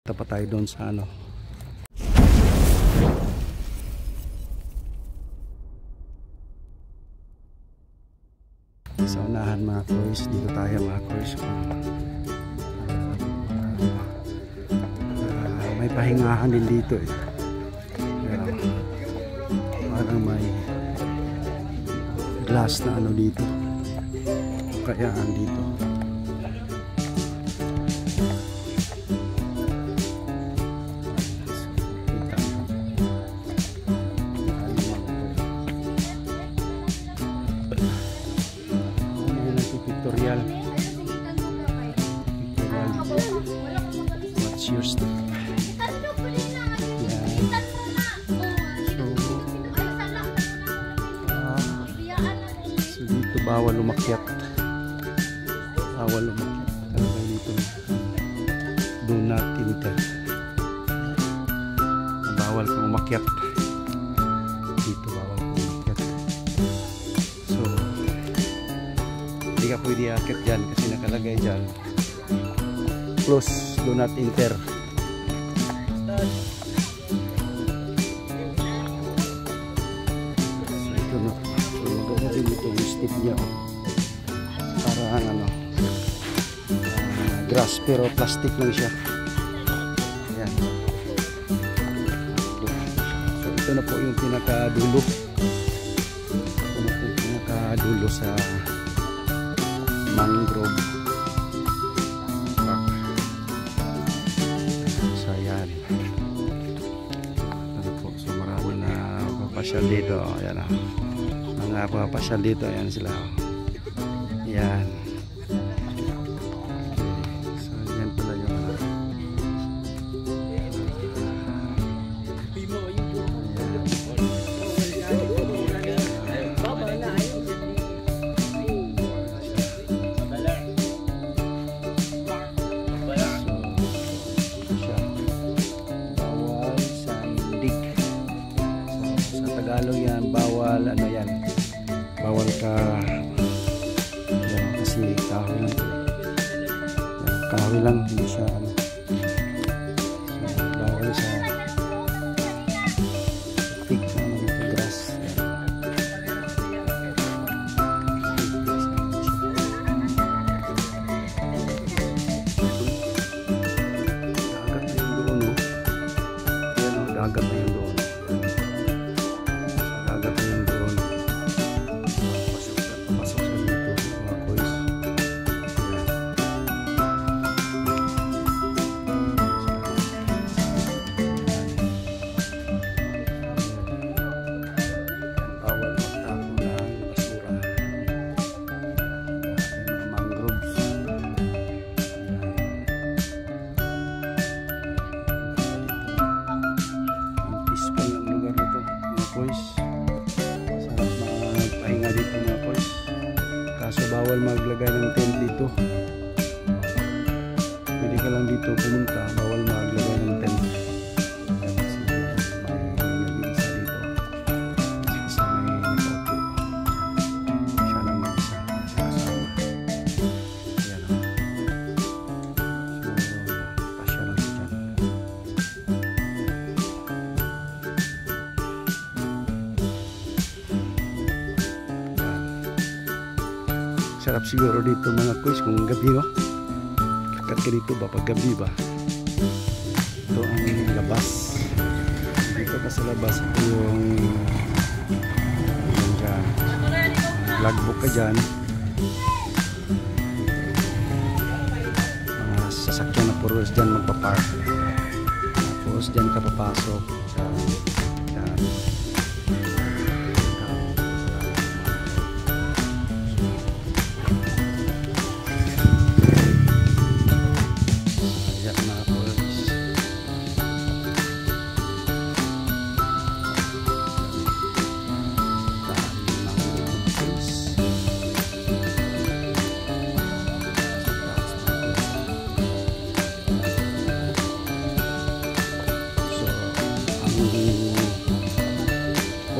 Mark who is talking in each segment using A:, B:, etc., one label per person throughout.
A: Punta pa tayo doon sa ano. Sa unahan mga koys, dito tayo mga koys. May pahingahan din dito eh. Parang may glass na ano dito. Kaya dito. Pictorial. What's your step? So dito bawal umakyat. Bawal umakyat. Talaga dito. Do not enter. Bawal kang umakyat. Dito bawal kang umakyat. So hindi ka pwede akit dyan kasi nakalagay dyan close, do not enter. So ito na, ito na din itong step niya parang ano grass pero plastic lang siya. Ayan. So ito na po yung pinakadulo, ito na po yung pinakadulo sa mangrove park. So ayan, ano po, so marami na papasyal dito. Ayan o, mga papasyal dito, ayan sila. Ayan, okay. So ayan pala yung Tagalog yan, bawal ano yan, bawal ka yan, kasi kahoy lang yan, kahoy lang, hindi siya ano, so, bawal sa pig na ano ito, grass yan. Dagat na yung doon, no? Yan o, dagat na yung doon. Kaso bawal maglagay ng tent dito. Pwede ka lang dito pumunta, bawal maglagay ng tent. Kasi may nag-iisa dito. Isa may nakaupo. Siya lang mag-isa. Siya kasama. Ayan o. So, pasya lang siya dyan. Sarap siguro dito mga kuys kung gabi, no? Kakat ka dito ba pag gabi ba? Ito ang labas. Dito ka sa labas. Ito yung dyan. Logbook ka dyan. Mga sasakyan na puros dyan magpapark. Tapos dyan ka papasok. Dyan.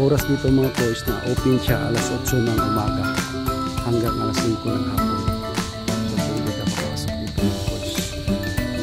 A: Oras dito mga koys na open siya alas 8 ng umaga hanggang alas 5 ng hapon. So pwede ka papasok dito mga koys.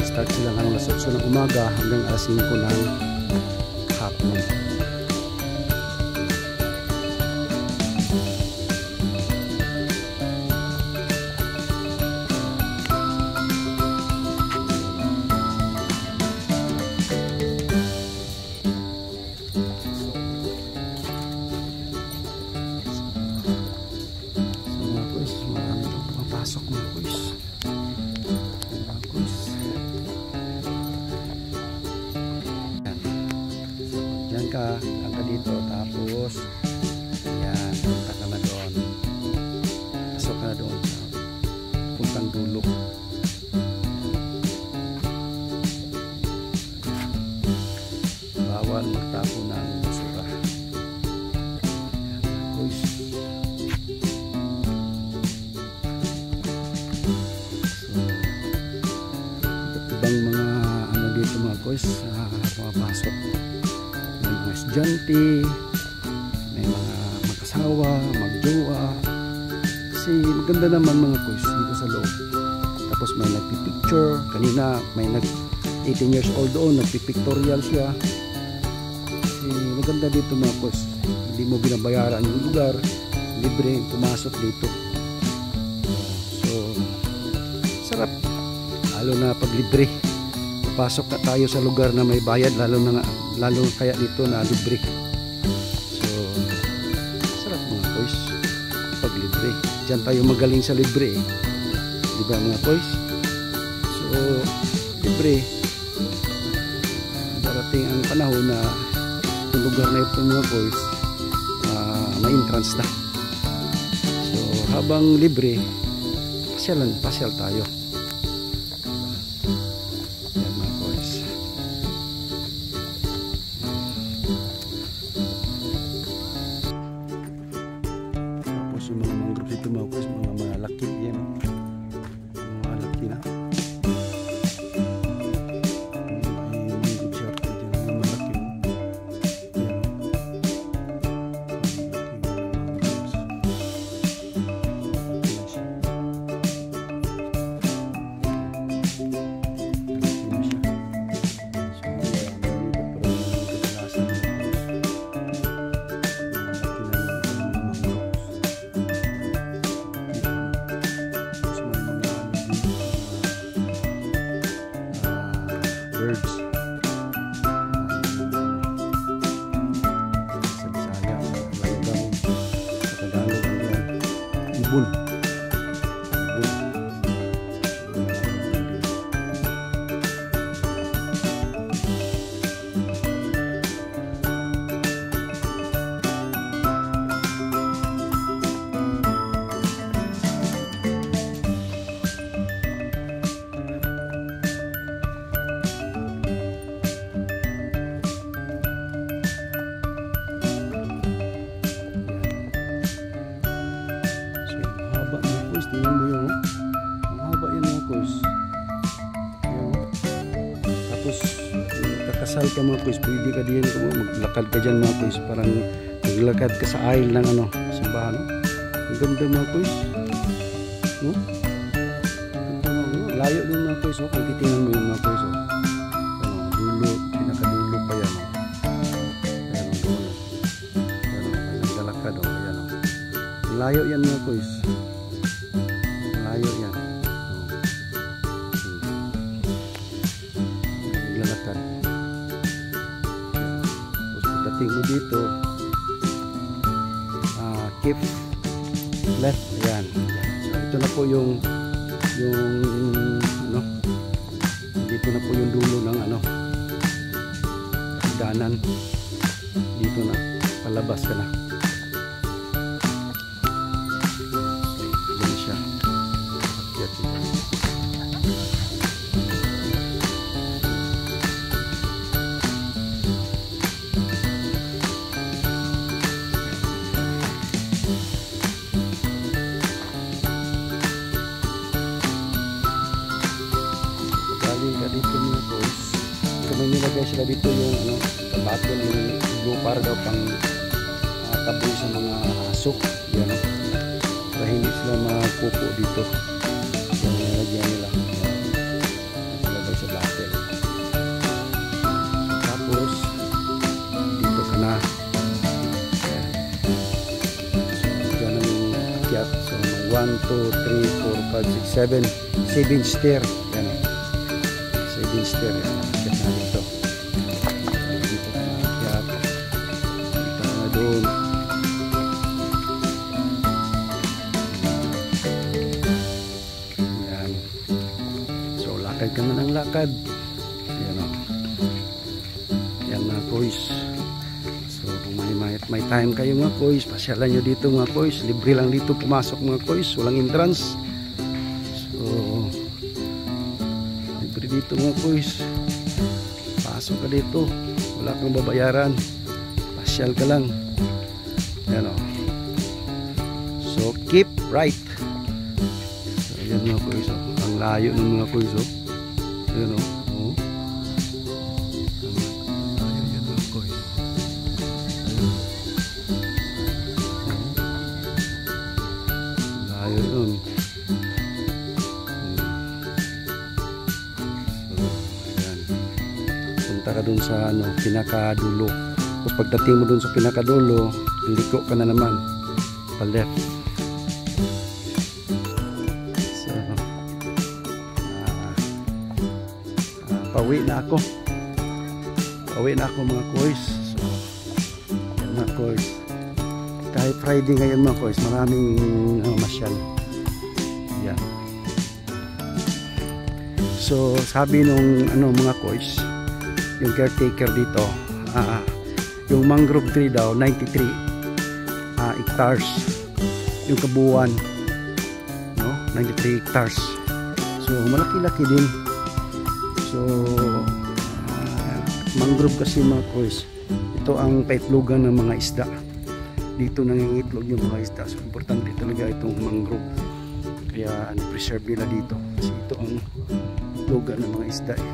A: Basta mag-start sila ng alas 8 ng umaga hanggang alas 5 ng hapon. Pasok mga kuys. Diyan ka, diyan ka dito, tapos yan, punta ka na doon. Pasok ka na doon sa puntang dulo. Bawal magtapo ng basura. Kuys. Mga ano dito mga kuys, pumapasok. May mga estudyante, may mga mag-asawa, mag-jowa. Kasi maganda naman mga kuys dito sa loob. Tapos may nagpipicture. Kanina may 18 years old doon, nagpipictorial siya. Kasi maganda dito mga kuys. Hindi mo binabayaran yung lugar, libre pumasok dito. So sarap. Lalo na pag libre, pasok na tayo sa lugar na may bayad, lalo kaya dito na libre. So sarap mga boys pag libre. Diyan tayo magaling sa libre, di ba mga boys? So libre, darating ang panahon na yung lugar na ito mga boys may entrance na. So habang libre, pasyal tayo. Yung mga mangrove dito mga kuys, mga malaki yan, mga malaki na yung mangrove shop dito, mga malaki yan. Birds. Sa Bisaya, Langgam, sa Tagalog, ibon. Tingnan mo yun, ang haba yan mga kuys. Tapos kakasal ka mga kuys, pwede ka diyan, maglakad ka dyan mga kuys, parang maglakad ka sa aisle ng ano, simbahan. Ang ganda mga kuys, no? Layo din mga kuys, kung titingnan mo yung mga kuys, dulo, pinakadulo pa yan, ayan ang dulo, may naglalakad, ayan o, layo yan mga kuys. Layo yan. Naglalakad. Tapos pagdating mo dito, keep left. Ayan. So ito na po yung ano, dito na po yung dulo ng ano, danan. Dito na, palabas ka na. Diyan siya. Galing ka dito mga boys. Kung nilagay sila dito yung ano, battle yung blue para daw pang taboy sa mga asok. Yan o. Para hindi sila mapupo dito. Yan nilagyan nila. Nilagay sa battle. 1, 2, 3, 4, 5, 6, 7. 7 stair. Yan o. 7 stair. Yan. Akyat na dito. Dito ka na akyat. Dito ka na doon. Yan. So, lakad ka na ng lakad. Yan o. Yan mga boys. So, kung may time kayo mga boys, pasyalan nyo dito mga boys. Libre lang dito pumasok mga boys. Walang entrance. So, libre dito mga boys. Pasok ka dito. Wala kang babayaran. Pasyal ka lang. Yan o. So, keep right. So, yan mga boys. O. Ang layo ng mga boys. O. Yan o. Yun. So, ayan. Punta ka dun sa pinakadulo. Tapos pagdating mo dun sa pinakadulo, liko ka na naman pa left. So, pauwi na ako. Pauwi na ako mga koys. So, yan mga koys. Kahit Friday ngayon mga koys, maraming masyal. Yan. So, sabi nung mga koys, yung caretaker dito, yung mangrove tree daw, 93 hectares. Yung kabuuan, no? 93 hectares. So, malaki-laki din. So, mangrove kasi mga koys, ito ang paitlugan ng mga isda. Dito nangingitlog yung mga isda. So, importante talaga itong mangrove. Kaya preserve nila dito. Kasi ito ang itlogan ng mga isda eh.